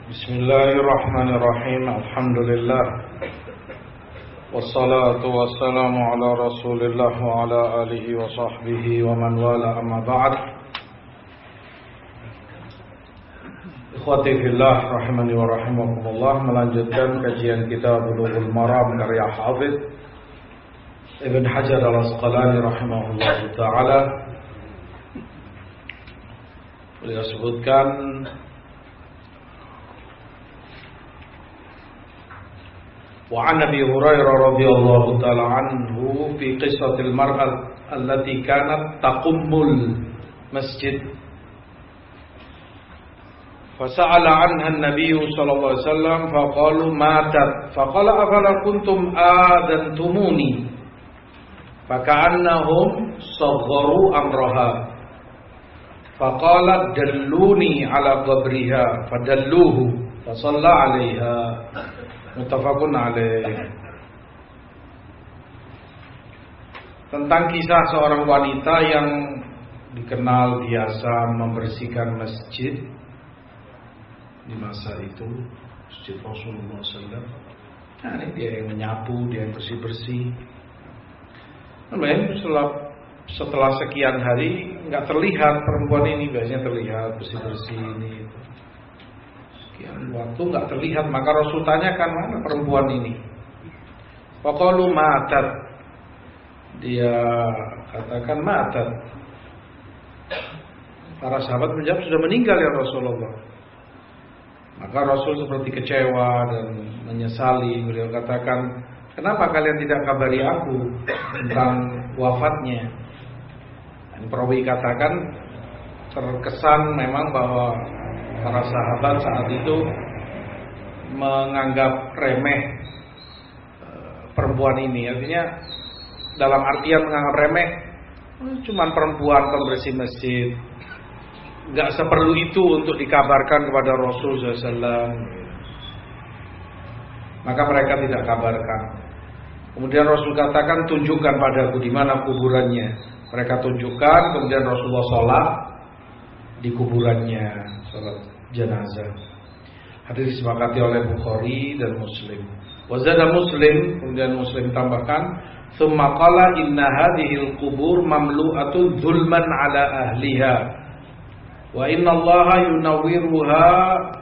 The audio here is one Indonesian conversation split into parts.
Bismillahirrahmanirrahim. Alhamdulillah. Wassalatu wassalamu ala Rasulillah wa ala alihi wa sahbihi wa man wala amma ba'd. Ikhwati fillah rahimani wa rahimakumullah, melanjutkan kajian kitab Bulughul Maram karya Hafidz Ibn Hajar Al-Asqalani rahimahullah ta'ala. Beliau sebutkan وعن أبي هريرة رضي الله تعالى عنه في قصة المرأة التي كانت تقم المسجد فسأل عنها النبي صلى الله عليه وسلم فقالوا ماتت فقال أفلا كنتم آذنتموني فكأنهم صغروا أمرها فقالت دلوني على قبرها فدلوه فصلى عليها. Muttafaqun alaih. Tentang kisah seorang wanita yang dikenal biasa membersihkan masjid di masa itu, masjid Rasulullah SAW. Nah, ini dia yang menyapu, dia yang bersih-bersih. Namun setelah sekian hari nggak terlihat perempuan ini, biasanya terlihat bersih-bersih ini. Sekian waktu nggak terlihat, maka Rasul tanyakan, mana perempuan ini? Faqalu matat. Dia katakan matat. Para sahabat menjawab, sudah meninggal ya Rasulullah. Maka Rasul seperti kecewa dan menyesali. Beliau katakan, kenapa kalian tidak kabari aku tentang wafatnya? Dan perawi katakan, terkesan memang bahwa para sahabat saat itu menganggap remeh perempuan ini. Artinya dalam artian menganggap remeh, cuman perempuan pembersih masjid, gak seperlu itu untuk dikabarkan kepada Rasul SAW. Maka mereka tidak kabarkan. Kemudian Rasul katakan, tunjukkan padaku di mana kuburannya. Mereka tunjukkan, kemudian Rasulullah sholat di kuburannya, sholat jenazah. Hadis disepakati oleh Bukhari dan Muslim. Wazada Muslim, kemudian Muslim tambahkan, "Tsumma qala inna hadhil qubur mamlu'atun dzulman 'ala ahliha wa inna Allaha yunawwiruha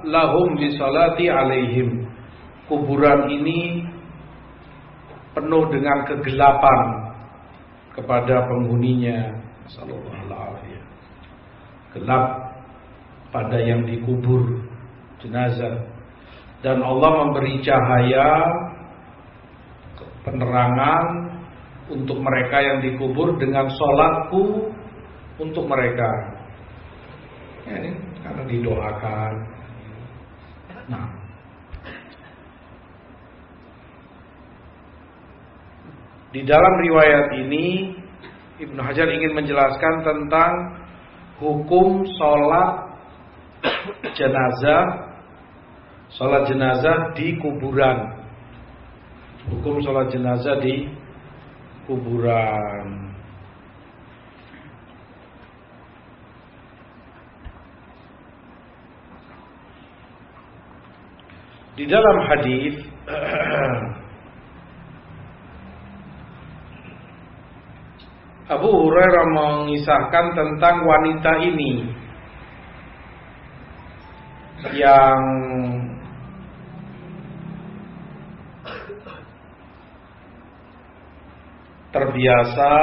lahum bi salati 'alaihim." Kuburan ini penuh dengan kegelapan kepada penghuninya. Sallallahu alaihi. Gelap pada yang dikubur jenazah, dan Allah memberi cahaya penerangan untuk mereka yang dikubur dengan sholatku untuk mereka. Ya, ini karena didoakan. Nah, di dalam riwayat ini Ibnu Hajar ingin menjelaskan tentang hukum sholat jenazah di kuburan. Hukum sholat jenazah di kuburan. Di dalam hadis Abu Hurairah mengisahkan tentang wanita ini yang terbiasa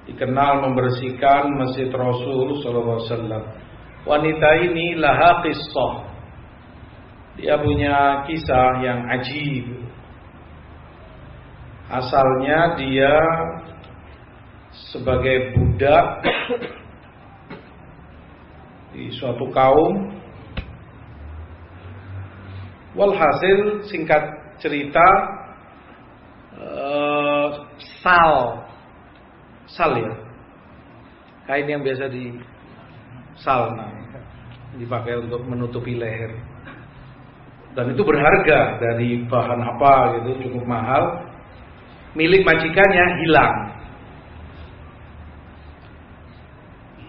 dikenal membersihkan masjid Rasul sallallahu alaihi wasallam. Wanita ini laha qissah. Dia punya kisah yang ajib. Asalnya dia sebagai budak di suatu kaum. Walhasil singkat cerita, sal ya, kain yang biasa di sal, dipakai untuk menutupi leher, dan itu berharga, dari bahan apa gitu, cukup mahal. Milik majikannya hilang.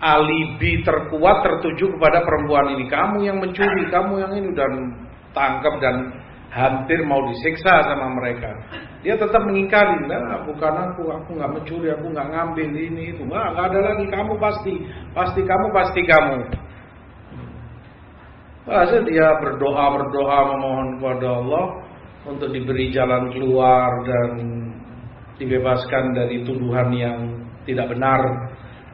alibi terkuat tertuju kepada perempuan ini. Kamu yang mencuri, kamu yang ini, dan tangkap dan hampir mau disiksa sama mereka. Dia tetap mengingkari, nah, bukan aku nggak mencuri, aku nggak ngambil ini itu, nggak ada lagi, kamu pasti kamu. Masa dia berdoa memohon kepada Allah untuk diberi jalan keluar dan dibebaskan dari tuduhan yang tidak benar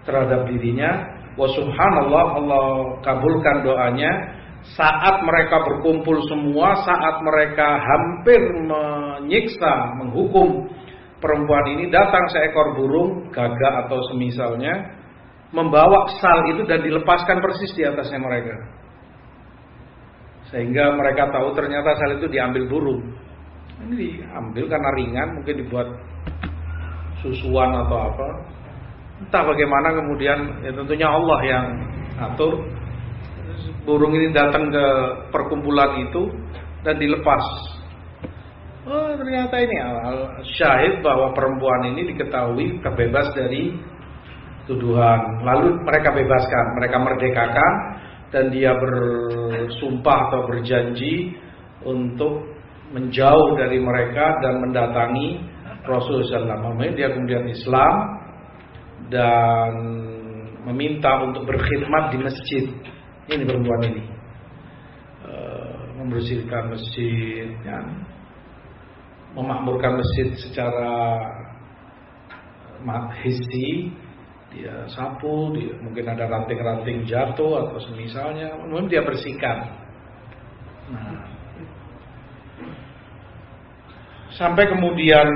terhadap dirinya. Wa subhanallah, Allah kabulkan doanya. Saat mereka berkumpul semua, saat mereka hampir menyiksa, menghukum perempuan ini, datang seekor burung, gagak atau semisalnya, membawa sal itu dan dilepaskan persis di atasnya mereka. Sehingga mereka tahu ternyata sal itu diambil burung. Ini diambil karena ringan, mungkin dibuat susuan atau apa. Entah bagaimana kemudian, ya tentunya Allah yang atur. Burung ini datang ke perkumpulan itu dan dilepas. Oh, ternyata ini syahid bahwa perempuan ini diketahui terbebas dari tuduhan. Lalu mereka bebaskan, mereka merdekakan, dan dia bersumpah atau berjanji untuk menjauh dari mereka dan mendatangi Rasulullah SAW. Dia kemudian Islam dan meminta untuk berkhidmat di masjid. Ini perempuan ini membersihkan masjid, ya, memakmurkan masjid secara hissi. Dia sapu, mungkin ada ranting-ranting jatuh atau semisalnya, kemudian dia bersihkan. Nah, sampai kemudian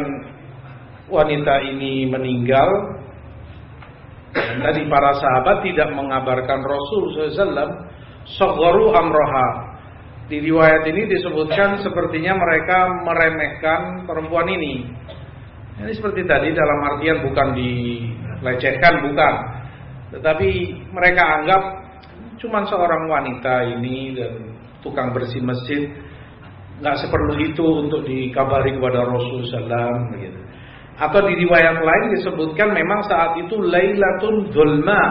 wanita ini meninggal. Dan tadi para sahabat tidak mengabarkan Rasul SAW, sagharu amroha. Di riwayat ini disebutkan sepertinya mereka meremehkan perempuan ini. Ini seperti tadi, dalam artian bukan dilecehkan, bukan, tetapi mereka anggap cuma seorang wanita ini dan tukang bersih masjid, nggak seperlu itu untuk dikabari kepada Rasul SAW, begitu. Atau di riwayat lain disebutkan memang saat itu Lailatun Dzulma,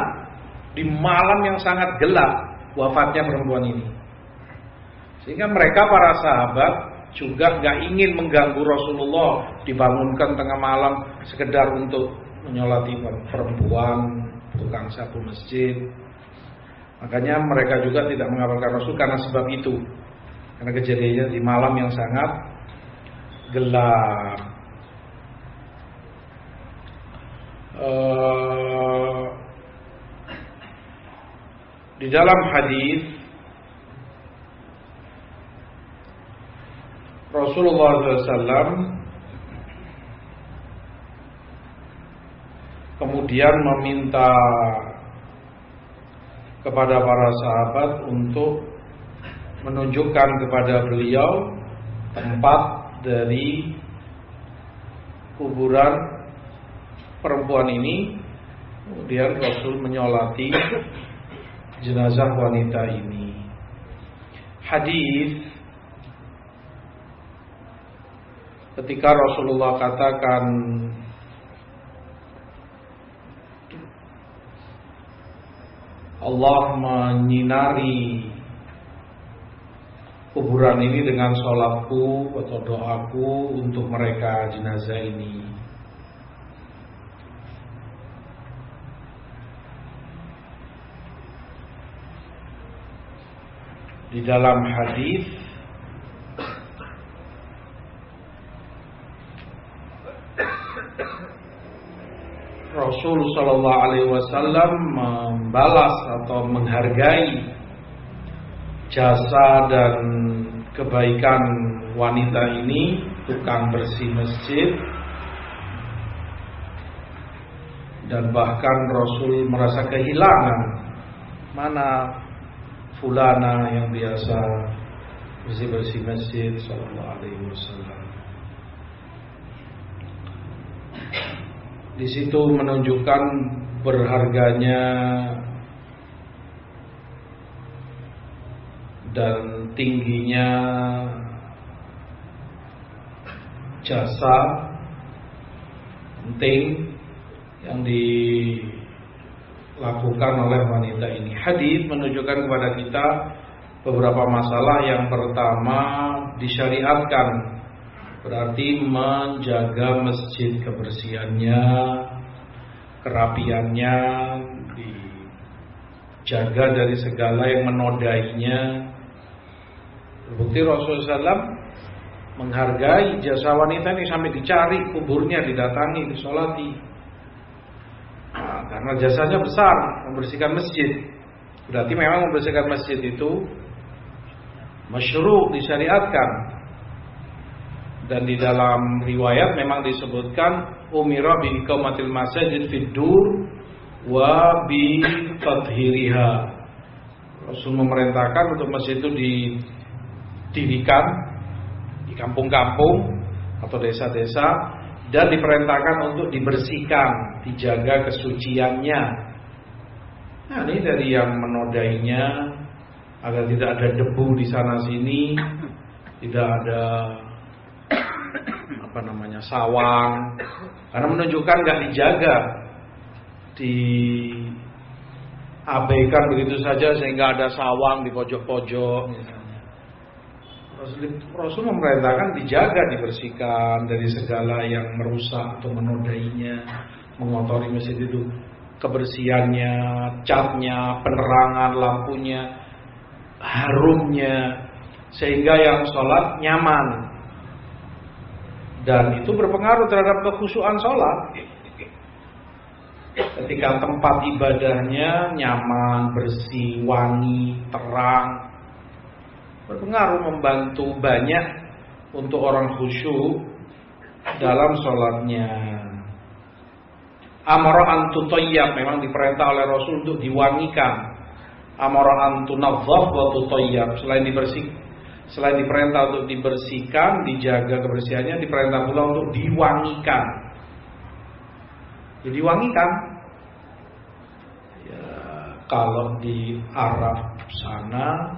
di malam yang sangat gelap wafatnya perempuan ini. Sehingga mereka para sahabat juga gak ingin mengganggu Rasulullah, dibangunkan tengah malam sekedar untuk menyolati perempuan tukang sapu masjid. Makanya mereka juga tidak mengabarkan Rasul karena sebab itu, karena kejadiannya di malam yang sangat gelap. Di dalam hadis Rasulullah SAW kemudian meminta kepada para sahabat untuk menunjukkan kepada beliau tempat dari kuburan perempuan ini. Kemudian Rasul menyolati jenazah wanita ini. Hadis ketika Rasulullah katakan Allah menyinari kuburan ini dengan sholatku atau doaku untuk mereka jenazah ini. Di dalam hadis Rasul Shallallahu Alaihi Wasallam membalas atau menghargai jasa dan kebaikan wanita ini, tukang bersih masjid, dan bahkan Rasul merasa kehilangan mana fulana yang biasa bersih-bersih masjid Sallallahu Alaihi Wasallam. Di situ menunjukkan berharganya dan tingginya jasa penting yang dilakukan dilakukan oleh wanita ini. Hadis menunjukkan kepada kita beberapa masalah. Yang pertama, disyariatkan, berarti menjaga masjid, kebersihannya, kerapiannya, dijaga dari segala yang menodainya. Bukti Rasulullah SAW menghargai jasa wanita ini sampai dicari kuburnya, didatangi, disolati. Nah, karena jasanya besar, membersihkan masjid. Berarti memang membersihkan masjid itu masyru', disyariatkan. Dan di dalam riwayat memang disebutkan umira bi iqamatil masajid fid dur wa bi tathhiriha. Rasul memerintahkan untuk masjid itu didirikan di kampung-kampung atau desa-desa, dan diperintahkan untuk dibersihkan, dijaga kesuciannya. Nah, ini dari yang menodainya, agar tidak ada debu di sana sini, tidak ada sawang, karena menunjukkan nggak dijaga, diabaikan begitu saja sehingga ada sawang di pojok-pojok misalnya. Rasul memerintahkan dijaga, dibersihkan dari segala yang merusak atau menodainya, mengotori masjid itu, kebersihannya, catnya, penerangan lampunya, harumnya, sehingga yang sholat nyaman. Dan itu berpengaruh terhadap kekhusyuan sholat. Ketika tempat ibadahnya nyaman, bersih, wangi, terang, berpengaruh, membantu banyak untuk orang khusyuk dalam sholatnya. Amara an tutayyab, memang diperintah oleh Rasul untuk diwangikan. Amara an tunazzaf wa tutayyab, selain diperintah untuk dibersihkan, dijaga kebersihannya, diperintah pula untuk diwangikan. Jadi diwangikan. Ya, kalau di Arab sana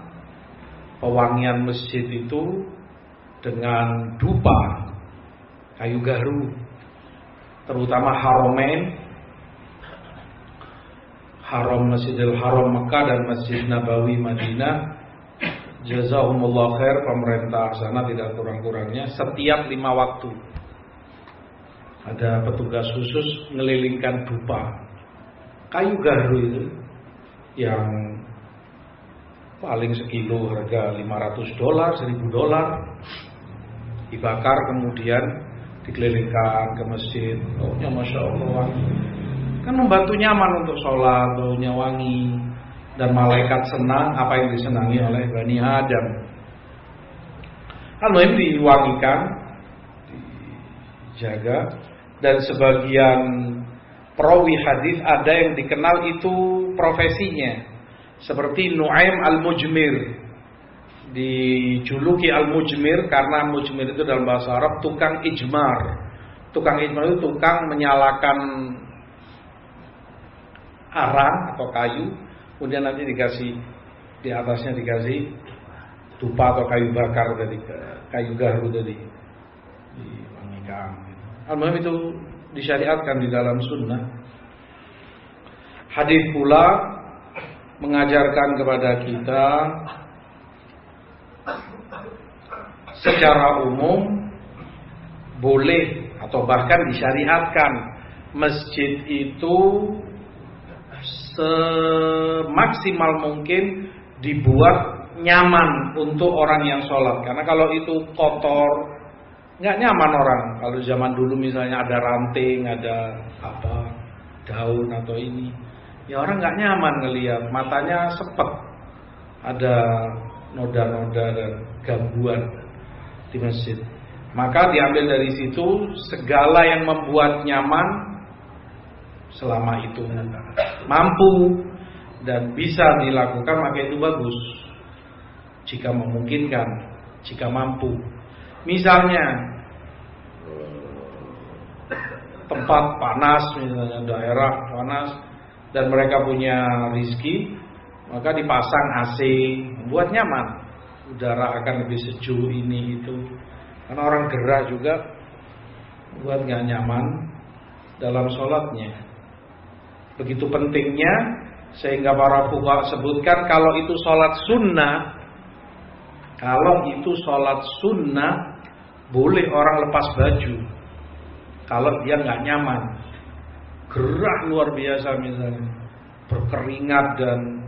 pewangian masjid itu dengan dupa, kayu garu, terutama Haramain, Haram, Masjidil Haram Mekah dan Masjid Nabawi Madinah. Jazakumullah khair, pemerintah sana tidak kurang-kurangnya setiap 5 waktu ada petugas khusus ngelilingkan dupa, kayu garu itu yang paling sekilo harga $500, $1.000, dibakar kemudian dikelilingkan ke masjid. Baunya Masya Allah, kan membantu nyaman untuk sholat, baunya wangi. Dan malaikat senang apa yang disenangi oleh Bani Adam. Al-muhim diwangikan, dijaga. Dan sebagian perawi hadis ada yang dikenal itu profesinya, seperti Nu'aim al-Mujmir, dijuluki al-Mujmir karena Mujmir itu dalam bahasa Arab tukang ijmar. Tukang ijmar itu tukang menyalakan arang atau kayu, kemudian nanti dikasih di atasnya dikasih dupa atau kayu bakar tadi, kayu garu tadi, diwangikan. Al-muhim itu disyariatkan di dalam sunnah. Hadis pula mengajarkan kepada kita secara umum boleh atau bahkan disyariatkan masjid itu semaksimal mungkin dibuat nyaman untuk orang yang sholat. Karena kalau itu kotor, nggak nyaman orang. Kalau zaman dulu misalnya ada ranting, ada daun atau ini, ya orang nggak nyaman ngelihat, matanya sepet, ada noda-noda dan gangguan di masjid. Maka diambil dari situ segala yang membuat nyaman, selama itu mampu dan bisa dilakukan, maka itu bagus. Jika memungkinkan, jika mampu. Misalnya tempat panas, misalnya daerah panas dan mereka punya rizki, maka dipasang AC, buat nyaman. Udara akan lebih sejuk ini itu. Karena orang gerah juga buat nggak nyaman dalam sholatnya. Begitu pentingnya sehingga para fuqaha sebutkan kalau itu sholat sunnah boleh orang lepas baju kalau dia nggak nyaman, gerah luar biasa misalnya, berkeringat dan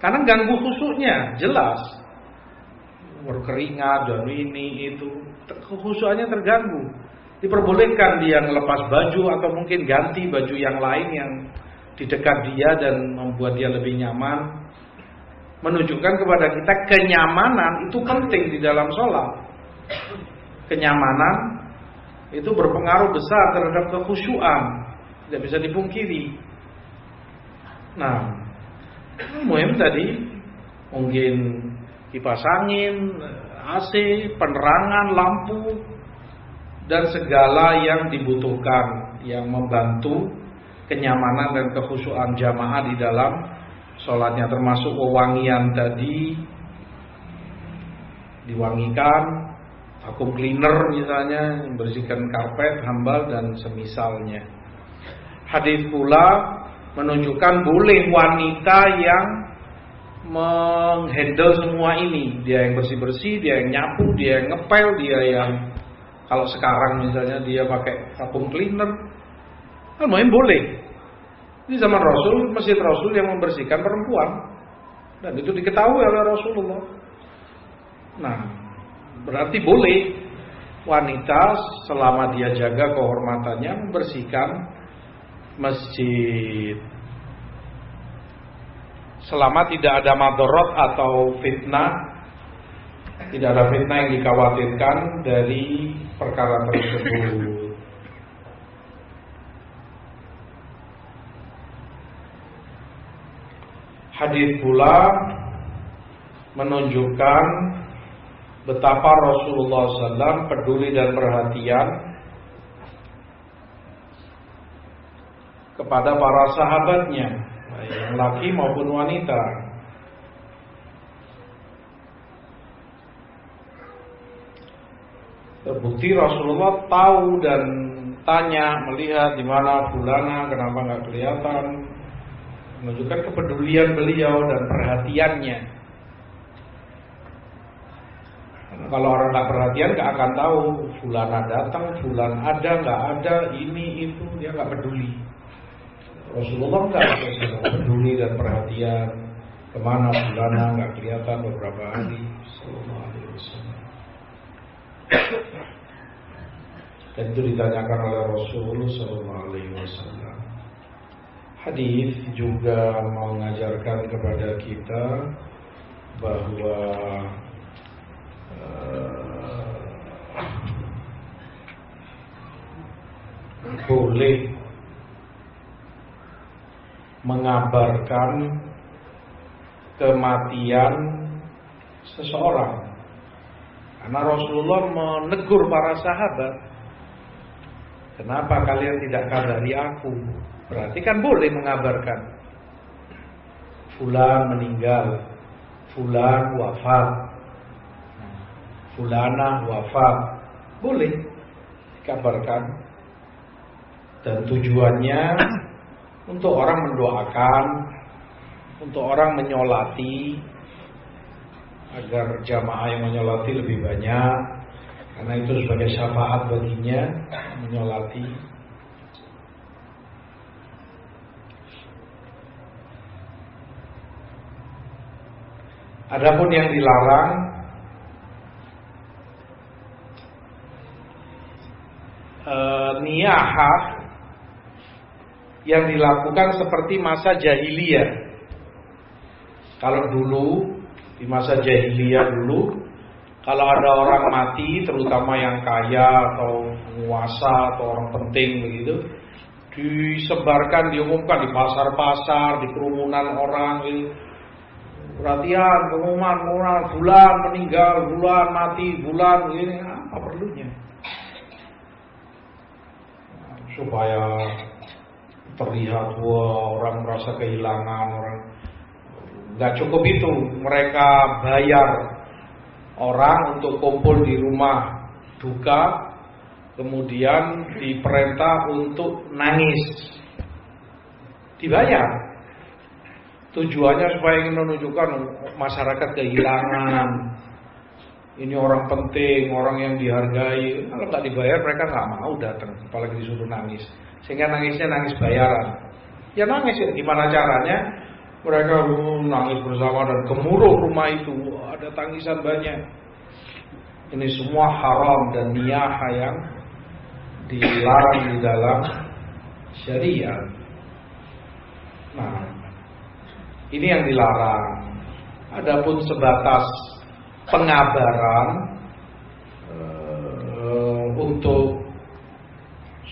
karena ganggu khusyuknya jelas, berkeringat dan ini itu khusyuknya terganggu. Diperbolehkan dia melepas baju atau mungkin ganti baju yang lain yang di dekat dia dan membuat dia lebih nyaman. Menunjukkan kepada kita kenyamanan itu penting di dalam sholat. Kenyamanan itu berpengaruh besar terhadap kekhusyuan, tidak bisa dipungkiri. Nah, muhim tadi mungkin kipas angin, AC, penerangan, lampu, dan segala yang dibutuhkan yang membantu kenyamanan dan kekhusyuan jamaah di dalam sholatnya, termasuk wewangian tadi, diwangikan, vacuum cleaner misalnya, membersihkan karpet, hambal dan semisalnya. Hadis pula menunjukkan boleh wanita yang menghandle semua ini, dia yang bersih-bersih, dia yang nyapu, dia yang ngepel, dia yang kalau sekarang misalnya dia pakai vacuum cleaner, almuhim boleh. Di zaman Rasul, masjid Rasul yang membersihkan perempuan, dan itu diketahui oleh Rasulullah. Nah, berarti boleh wanita selama dia jaga kehormatannya membersihkan masjid, selama tidak ada madarat atau fitnah, tidak ada fitnah yang dikhawatirkan dari perkara tersebut. Hadis pula menunjukkan betapa Rasulullah SAW peduli dan perhatian kepada para sahabatnya, baik laki maupun wanita. Terbukti Rasulullah tahu dan tanya, melihat di mana fulana, kenapa nggak kelihatan, menunjukkan kepedulian beliau dan perhatiannya. Kalau orang nggak perhatian nggak akan tahu fulana datang, fulan ada, nggak ada, ini itu, dia nggak peduli. Rasulullah nggak peduli dan perhatian kemana fulana nggak kelihatan beberapa hari. Sallallahu alaihi wasallam. Dan itu ditanyakan oleh Rasulullah Sallallahu alaihi wasallam. Hadis juga mengajarkan kepada kita bahwa boleh mengabarkan kematian seseorang, karena Rasulullah menegur para sahabat, kenapa kalian tidak kabari aku? Berarti kan boleh mengabarkan fulan meninggal, fulan wafat, fulana wafat, boleh dikabarkan. Dan tujuannya untuk orang mendoakan, untuk orang menyolati, agar jamaah yang menyolati lebih banyak, karena itu sebagai syafaat baginya menyolati. Adapun yang dilarang niyahah yang dilakukan seperti masa jahiliyah. Kalau dulu di masa jahiliyah dulu, kalau ada orang mati, terutama yang kaya atau penguasa atau orang penting begitu, disebarkan, diumumkan di pasar-pasar, di kerumunan orang gitu. Perhatian, pengumuman, orang bulan meninggal, bulan mati, bulan ini, apa perlunya? Supaya terlihat wah orang merasa kehilangan, orang nggak cukup itu, mereka bayar orang untuk kumpul di rumah duka, kemudian diperintah untuk nangis dibayar. Tujuannya supaya ingin menunjukkan masyarakat kehilangan. Ini orang penting, orang yang dihargai. Kalau nggak dibayar mereka nggak mau datang, apalagi disuruh nangis. Sehingga nangisnya nangis bayaran. Ya nangis ya, gimana caranya? Mereka nangis bersama dan gemuruh rumah itu. Ada tangisan banyak. Ini semua haram dan niyaha yang dilarang di dalam syariat. Nah, ini yang dilarang. Adapun sebatas pengabaran untuk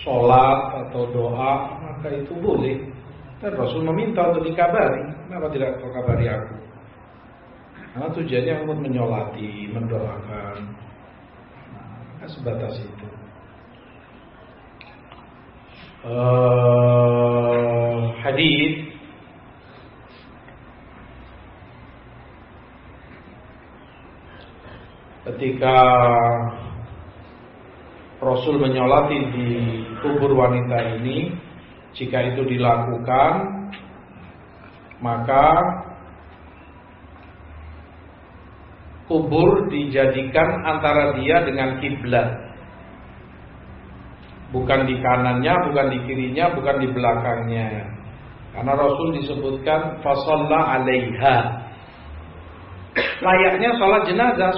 sholat atau doa, maka itu boleh. Dan Rasul meminta untuk dikabari. Kenapa tidak kau kabari aku? Karena tujuannya untuk menyolati, mendoakan. Nah, sebatas itu. Hadis ketika Rasul menyolati di kubur wanita ini, jika itu dilakukan, maka kubur dijadikan antara dia dengan kiblat, bukan di kanannya, bukan di kirinya, bukan di belakangnya. Karena Rasul disebutkan fasalla alaiha, layaknya sholat jenazah.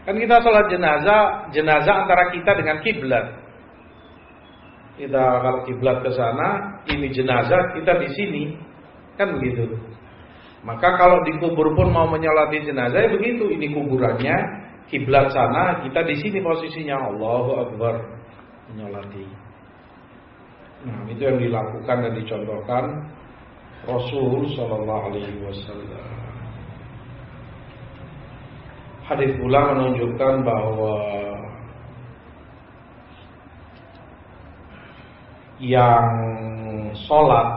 Kan kita sholat jenazah antara kita dengan kiblat. Kita kalau kiblat ke sana, ini jenazah, kita di sini, kan begitu. Maka kalau di kubur pun mau menyolati jenazah, ya begitu. Ini kuburannya, kiblat sana, kita di sini posisinya. Allahu Akbar, menyolati. Nah, itu yang dilakukan dan dicontohkan Rasul Sallallahu Alaihi Wasallam. Hadis pula menunjukkan bahwa yang sholat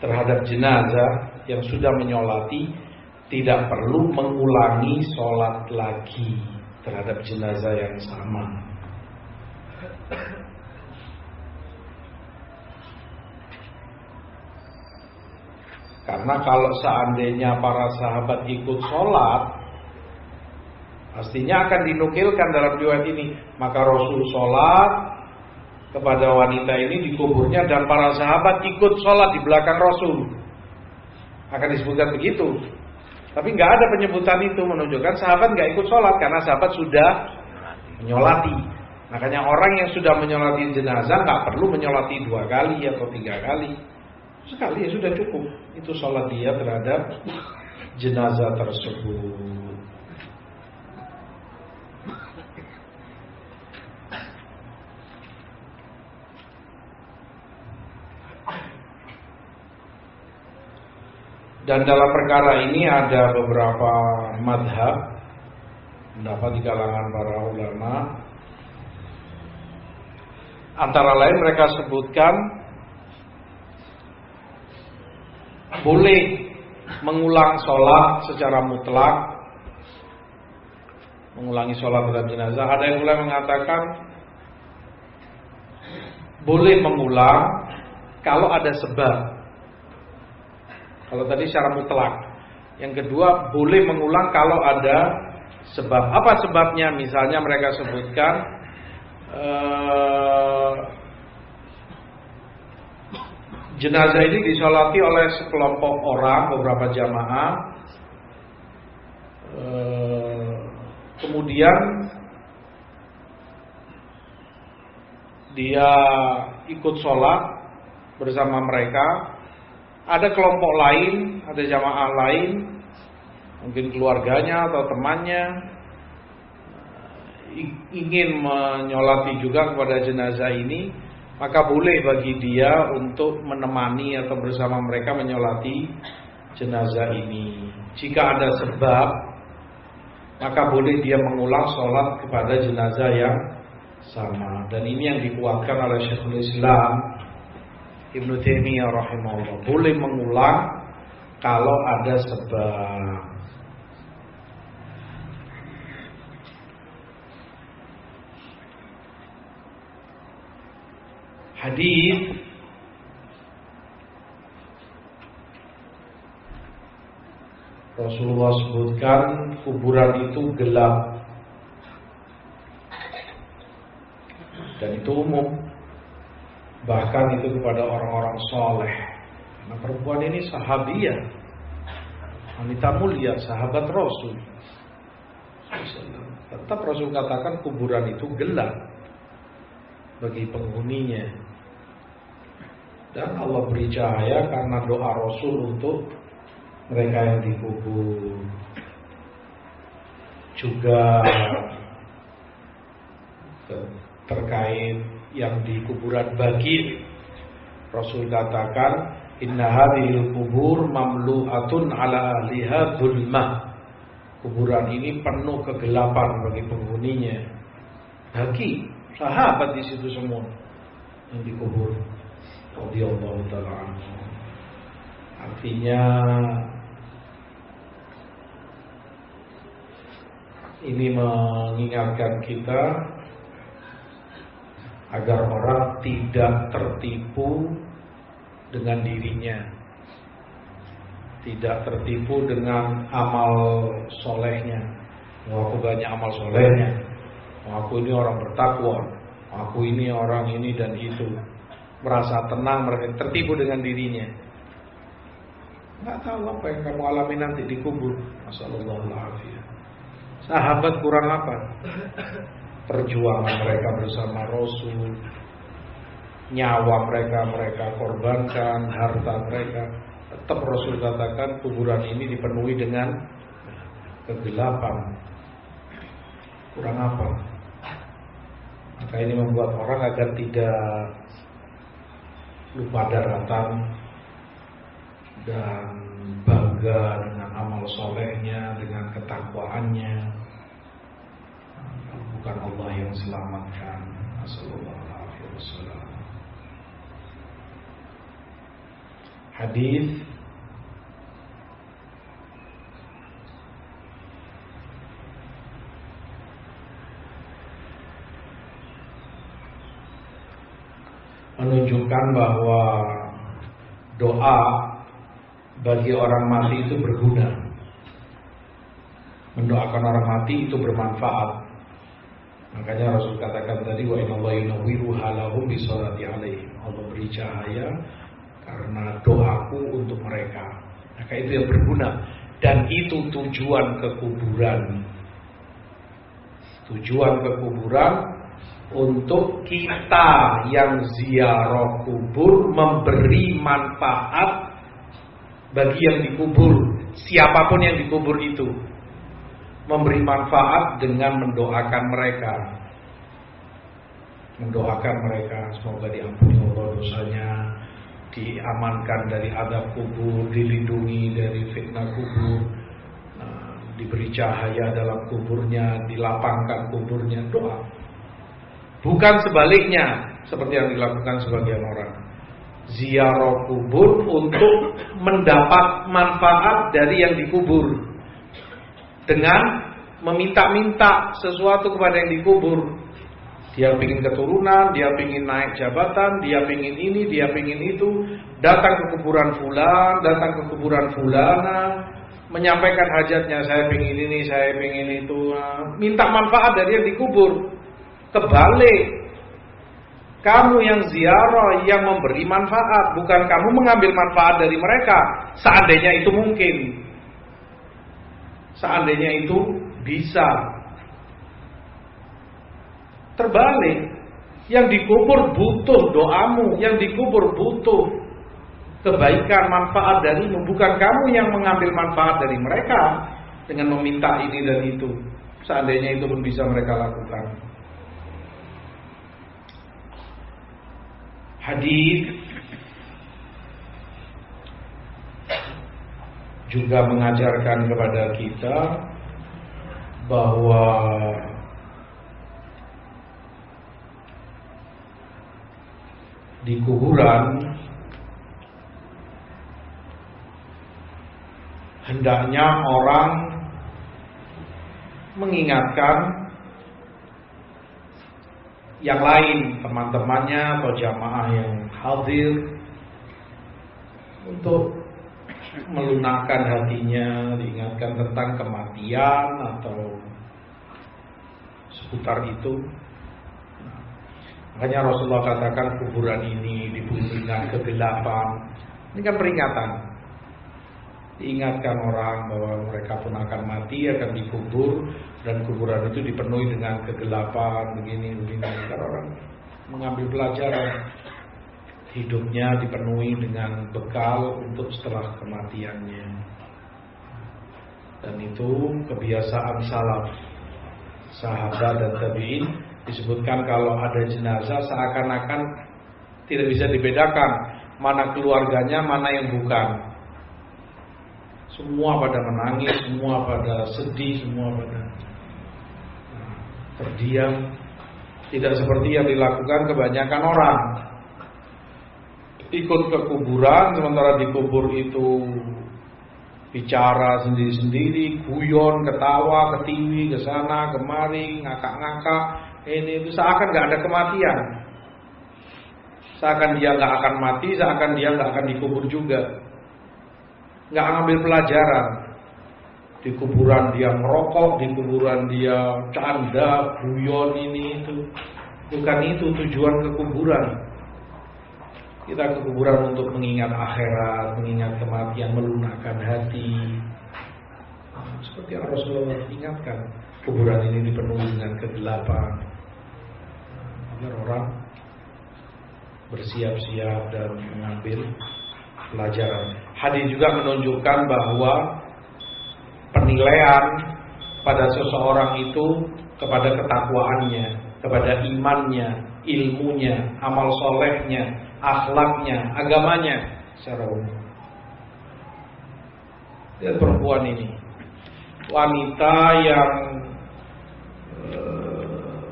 terhadap jenazah yang sudah menyolati tidak perlu mengulangi sholat lagi terhadap jenazah yang sama. Karena kalau seandainya para sahabat ikut sholat, pastinya akan dinukilkan dalam riwayat ini. Maka Rasul sholat kepada wanita ini di kuburnya, dan para sahabat ikut sholat di belakang Rasul. Akan disebutkan begitu. Tapi nggak ada penyebutan itu, menunjukkan sahabat nggak ikut sholat karena sahabat sudah menyolati. Makanya orang yang sudah menyolati jenazah nggak perlu menyolati 2 kali atau 3 kali. Sekali ya sudah cukup. Itu sholat dia terhadap jenazah tersebut. Dan dalam perkara ini ada beberapa madhab, pendapat di kalangan para ulama. Antara lain mereka sebutkan boleh mengulang sholat secara mutlak, mengulangi sholat terhadap jenazah. Ada yang mulai mengatakan boleh mengulang kalau ada sebab. Kalau tadi secara mutlak. Yang kedua, boleh mengulang kalau ada sebab. Apa sebabnya? Misalnya mereka sebutkan jenazah ini disolati oleh sekelompok orang, beberapa jamaah. Kemudian dia ikut sholat bersama mereka. Ada kelompok lain, ada jamaah lain, mungkin keluarganya atau temannya, ingin menyolati juga kepada jenazah ini, maka boleh bagi dia untuk menemani atau bersama mereka menyolati jenazah ini. Jika ada sebab, maka boleh dia mengulang sholat kepada jenazah yang sama. Dan ini yang dikuatkan oleh Syekhul Islam Ibnu Taimiyah rahimahullah. Boleh mengulang kalau ada sebab. Hadis Rasulullah sebutkan kuburan itu gelap. Dan itu umum. Bahkan itu kepada orang-orang soleh. Karena perempuan ini sahabiah, wanita mulia, sahabat Rasul. Tetap Rasul katakan kuburan itu gelap bagi penghuninya. Dan Allah beri cahaya karena doa Rasul untuk mereka yang dikubur. Juga terkait yang di kuburan Baqi, Rasul katakan inna hadhil kubur mamlu'atun ala ahliha dhulmah. Kuburan ini penuh kegelapan bagi penghuninya. Baqi, sahabat di situ semua yang dikubur. Radhiyallahu ta'ala anhu. Artinya ini mengingatkan kita agar orang tidak tertipu dengan dirinya, tidak tertipu dengan amal solehnya. Aku banyak amal solehnya, aku ini orang bertakwa, aku ini orang ini dan itu. Merasa tenang, merasa tertipu dengan dirinya. Nggak tahu apa yang kamu alami nanti dikubur. Masallallahu alaihi. Sahabat kurang apa? Perjuangan mereka bersama Rasul, nyawa mereka korbankan, harta mereka. Tetap Rasul katakan kuburan ini dipenuhi dengan kegelapan. Kurang apa? Maka ini membuat orang agar tidak lupa daratan dan bangga dengan amal solehnya, dengan ketakwaannya. Bukan Allah yang selamatkan. Sallallahu alaihi wasallam. Hadis menunjukkan bahwa doa bagi orang mati itu berguna. Mendoakan orang mati itu bermanfaat. Makanya Rasul katakan tadi wa innallaha yunawwiru halahum bisolati alaihim. Allah beri cahaya karena doaku untuk mereka. Maka itu yang berguna. Dan itu tujuan ke kuburan. Tujuan ke kuburan untuk kita yang ziarah kubur memberi manfaat bagi yang dikubur, siapapun yang dikubur itu, memberi manfaat dengan mendoakan mereka. Mendoakan mereka semoga diampuni Allah dosanya, diamankan dari azab kubur, dilindungi dari fitnah kubur, diberi cahaya dalam kuburnya, dilapangkan kuburnya. Doa. Bukan sebaliknya seperti yang dilakukan sebagian orang. Ziarah kubur untuk mendapat manfaat dari yang dikubur dengan meminta-minta sesuatu kepada yang dikubur. Dia ingin keturunan, dia ingin naik jabatan, dia ingin ini, dia ingin itu. Datang ke kuburan fulan, datang ke kuburan fulana, menyampaikan hajatnya, saya ingin ini, saya ingin itu. Minta manfaat dari yang dikubur. Kebalik, kamu yang ziarah yang memberi manfaat, bukan kamu mengambil manfaat dari mereka. Seandainya itu mungkin, seandainya itu bisa. Terbalik, yang dikubur butuh doamu, yang dikubur butuh kebaikan, manfaat darimu. Bukan kamu yang mengambil manfaat dari mereka dengan meminta ini dan itu. Seandainya itu pun bisa mereka lakukan. Hadis juga mengajarkan kepada kita bahwa di kuburan hendaknya orang mengingatkan yang lain, teman-temannya atau jamaah yang hadir, untuk melunakkan hatinya, diingatkan tentang kematian atau seputar itu. Makanya Rasulullah katakan kuburan ini dipenuhi dengan kegelapan. Ini kan peringatan. Diingatkan orang bahwa mereka pun akan mati, akan dikubur, dan kuburan itu dipenuhi dengan kegelapan, begini. Karena orang mengambil pelajaran. Hidupnya dipenuhi dengan bekal untuk setelah kematiannya. Dan itu kebiasaan salaf, sahabat dan tabi'in. Disebutkan kalau ada jenazah seakan-akan tidak bisa dibedakan mana keluarganya, mana yang bukan. Semua pada menangis, semua pada sedih, semua pada terdiam. Tidak seperti yang dilakukan kebanyakan orang. Ikut ke kuburan, sementara di kubur itu bicara sendiri-sendiri, guyon, ketawa, ketiwi, ke sana, kemari, ngakak-ngakak. Ini itu seakan gak ada kematian. Seakan dia gak akan mati, seakan dia gak akan dikubur juga. Gak ngambil pelajaran. Di kuburan dia merokok, di kuburan dia canda, guyon, ini itu. Bukan itu tujuan ke kuburan. Kita ke kuburan untuk mengingat akhirat, mengingat kematian, melunakkan hati. Seperti yang Rasulullah ingatkan, kuburan ini dipenuhi dengan kegelapan. Agar orang bersiap-siap dan mengambil pelajaran. Hadis juga menunjukkan bahwa penilaian pada seseorang itu kepada ketakwaannya, kepada imannya, ilmunya, amal solehnya, akhlaknya, agamanya secara umum. Lihat perempuan ini, wanita yang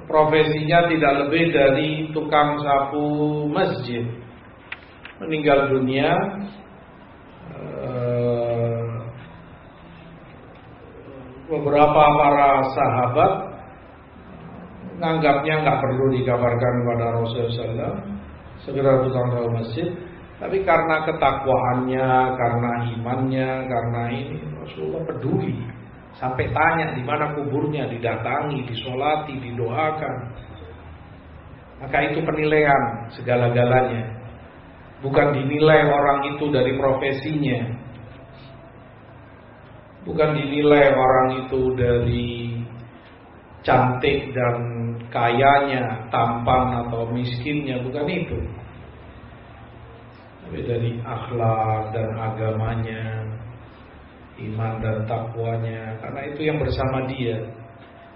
profesinya tidak lebih dari tukang sapu masjid, meninggal dunia. Beberapa para sahabat menganggapnya nggak perlu dikabarkan kepada Rasulullah SAW, segera tukang sapu masjid. Tapi karena ketakwaannya, karena imannya, karena ini Rasulullah peduli. Sampai tanya di mana kuburnya, didatangi, disolati, didoakan. Maka itu penilaian segala-galanya. Bukan dinilai orang itu dari profesinya, bukan dinilai orang itu dari cantik dan kayanya, tampan atau miskinnya, bukan itu. Tapi dari akhlak dan agamanya, iman dan takwanya. Karena itu yang bersama dia,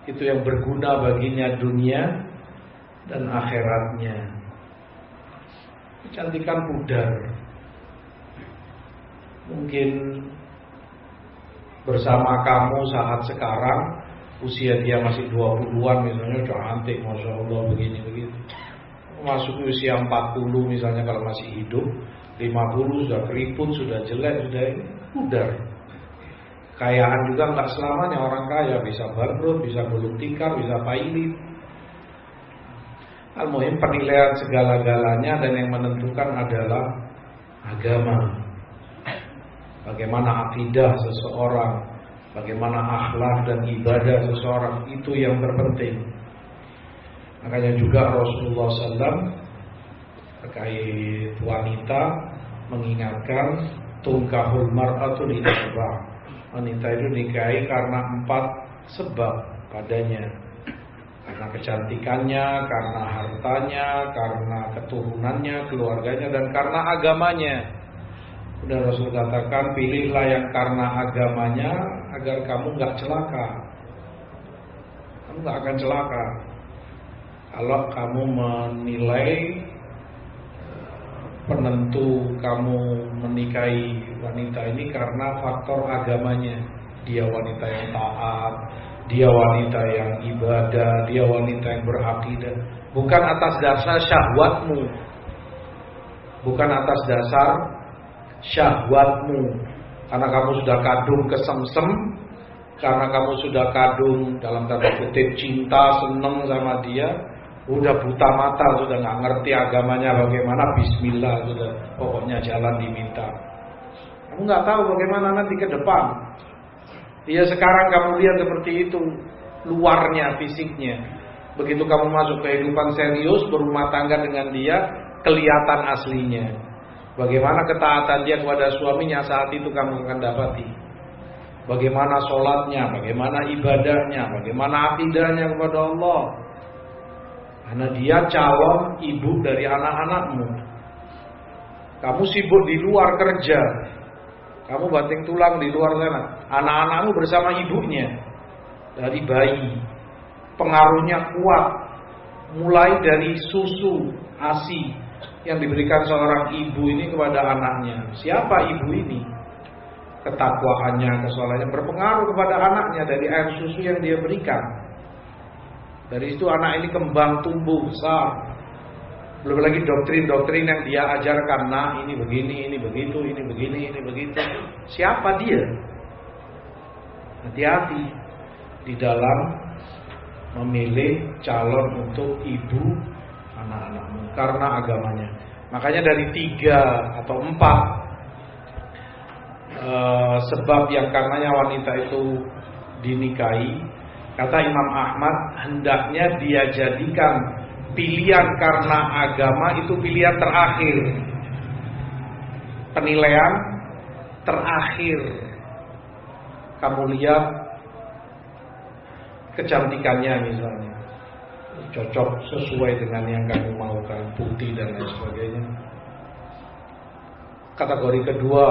itu yang berguna baginya dunia dan akhiratnya. Kecantikan pudar mungkin bersama kamu saat sekarang, usia dia masih 20-an misalnya, cantik, Masya Allah, begini-begitu. Masuk usia 40 misalnya kalau masih hidup, 50 sudah keriput, sudah jelek, sudah pudar. Kekayaan juga nggak selamanya orang kaya, bisa bangkrut, bisa gulung tikar, bisa pailit. Al-muhim penilaian segala-galanya, dan yang menentukan adalah agama. Bagaimana akidah seseorang, bagaimana akhlak dan ibadah seseorang, itu yang terpenting. Makanya juga Rasulullah SAW terkait wanita mengingatkan tungkahul mar'atu li arba'ah. Wanita itu nikahi karena 4 sebab padanya. Karena kecantikannya, karena hartanya, karena keturunannya, keluarganya, dan karena agamanya. Dan Rasul katakan, pilihlah yang karena agamanya agar kamu gak celaka. Kamu gak akan celaka kalau kamu menilai penentu kamu menikahi wanita ini karena faktor agamanya. Dia wanita yang taat, dia wanita yang ibadah, dia wanita yang berakidah. Bukan atas dasar syahwatmu, bukan atas dasar syahwatmu. Karena kamu sudah kadung kesemsem, karena kamu sudah kadung dalam tanda kutip cinta, seneng sama dia, udah buta mata, sudah gak ngerti agamanya bagaimana, bismillah, sudah pokoknya jalan diminta. Kamu Kamu nggak tahu bagaimana nanti ke depan. Iya, sekarang kamu lihat seperti itu luarnya, fisiknya. Begitu kamu masuk kehidupan serius, berumah tangga dengan dia, kelihatan aslinya. Bagaimana ketaatan dia kepada suaminya, saat itu kamu akan dapati. Bagaimana sholatnya, bagaimana ibadahnya, bagaimana akidahnya kepada Allah. Karena dia calon ibu dari anak-anakmu. Kamu sibuk di luar kerja, kamu banting tulang di luar sana. Anak-anakmu bersama ibunya dari bayi. Pengaruhnya kuat, mulai dari susu, ASI yang diberikan seorang ibu ini kepada anaknya. Siapa ibu ini? Ketakwaannya, kesalahannya berpengaruh kepada anaknya dari air susu yang dia berikan. Dari itu anak ini kembang tumbuh besar. Belum lagi doktrin-doktrin yang dia ajarkan. Nah, ini begini, ini begitu, ini begini, ini begitu. Siapa dia? Hati-hati di dalam memilih calon untuk ibu anak-anakmu karena agamanya. Makanya dari 3 atau 4 sebab yang karenanya wanita itu dinikahi, kata Imam Ahmad, hendaknya dia jadikan pilihan karena agama itu pilihan terakhir, penilaian terakhir. Kamu lihat kecantikannya misalnya, cocok sesuai dengan yang kamu maukan, putih dan lain sebagainya. Kategori kedua,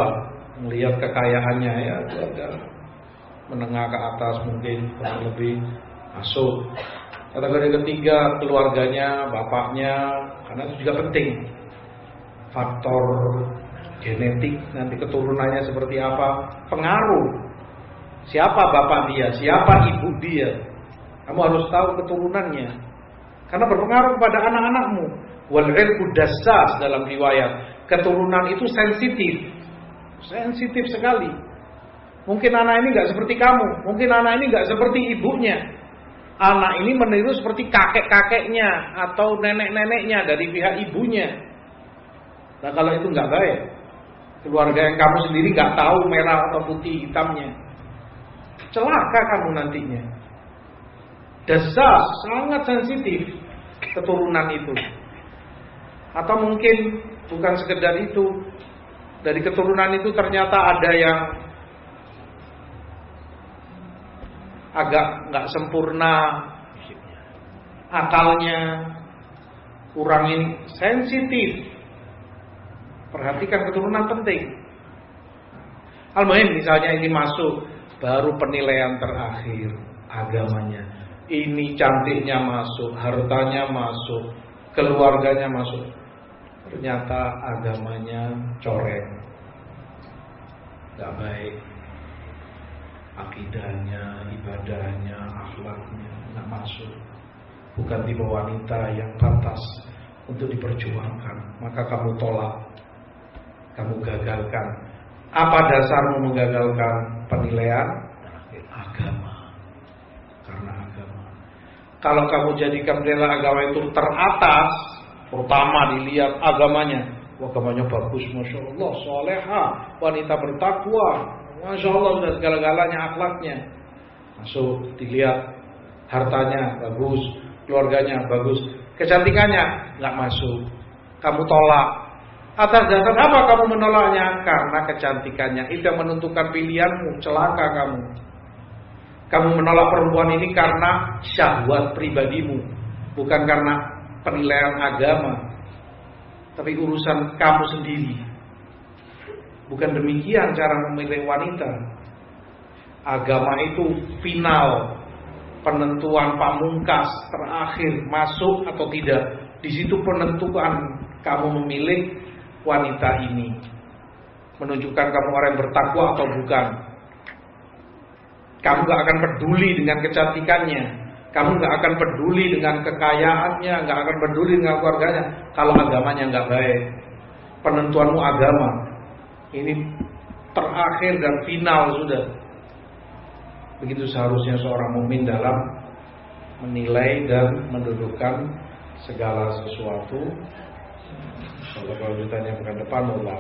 melihat kekayaannya, ya ada menengah ke atas mungkin kurang lebih masuk. Kategori ketiga, keluarganya, bapaknya, karena itu juga penting. Faktor genetik, nanti keturunannya seperti apa, pengaruh. Siapa bapak dia, siapa ibu dia. Kamu harus tahu keturunannya, karena berpengaruh kepada anak-anakmu. Wal ilmu dassas dalam riwayat. Keturunan itu sensitif sekali. Mungkin anak ini nggak seperti kamu, mungkin anak ini nggak seperti ibunya. Anak ini meniru seperti kakek-kakeknya atau nenek-neneknya dari pihak ibunya. Nah, kalau itu nggak baik, keluarga yang kamu sendiri nggak tahu merah atau putih hitamnya, celaka kamu nantinya. Dasar sangat sensitif keturunan itu. Atau mungkin bukan sekedar itu, dari keturunan itu ternyata ada yang agak nggak sempurna, akalnya kurang, ini sensitif. Perhatikan keturunan penting. Al-muhim misalnya ini masuk, baru penilaian terakhir agamanya. Ini cantiknya masuk, hartanya masuk, keluarganya masuk. Ternyata agamanya corek, gak baik. Akidahnya, ibadahnya, akhlaknya gak masuk. Bukan tipe wanita yang pantas untuk diperjuangkan. Maka kamu tolak, kamu gagalkan. Apa dasarmu menggagalkan? Penilaian agama. Karena agama. Kalau kamu jadikan penilaian agama itu teratas, pertama dilihat agamanya. Wah, agamanya bagus, Masya Allah, soleha, wanita bertakwa, Masya Allah, sudah segala-galanya akhlaknya. Masuk, dilihat hartanya bagus, keluarganya bagus, kecantikannya nggak masuk. Kamu tolak. Atas dasar apa kamu menolaknya? Karena kecantikannya. Itu yang menentukan pilihanmu. Celaka kamu. Kamu menolak perempuan ini karena syahwat pribadimu, bukan karena penilaian agama, tapi urusan kamu sendiri. Bukan demikian cara memilih wanita. Agama itu final, penentuan pamungkas terakhir, masuk atau tidak. Di situ penentuan kamu memilih wanita ini, menunjukkan kamu orang yang bertakwa atau bukan. Kamu gak akan peduli dengan kecantikannya, kamu gak akan peduli dengan kekayaannya, gak akan peduli dengan keluarganya, kalau agamanya gak baik. Penentuanmu agama, ini terakhir dan final sudah. Begitu seharusnya seorang mukmin dalam menilai dan mendudukan segala sesuatu. Kalau ditanya bukan depan, Allah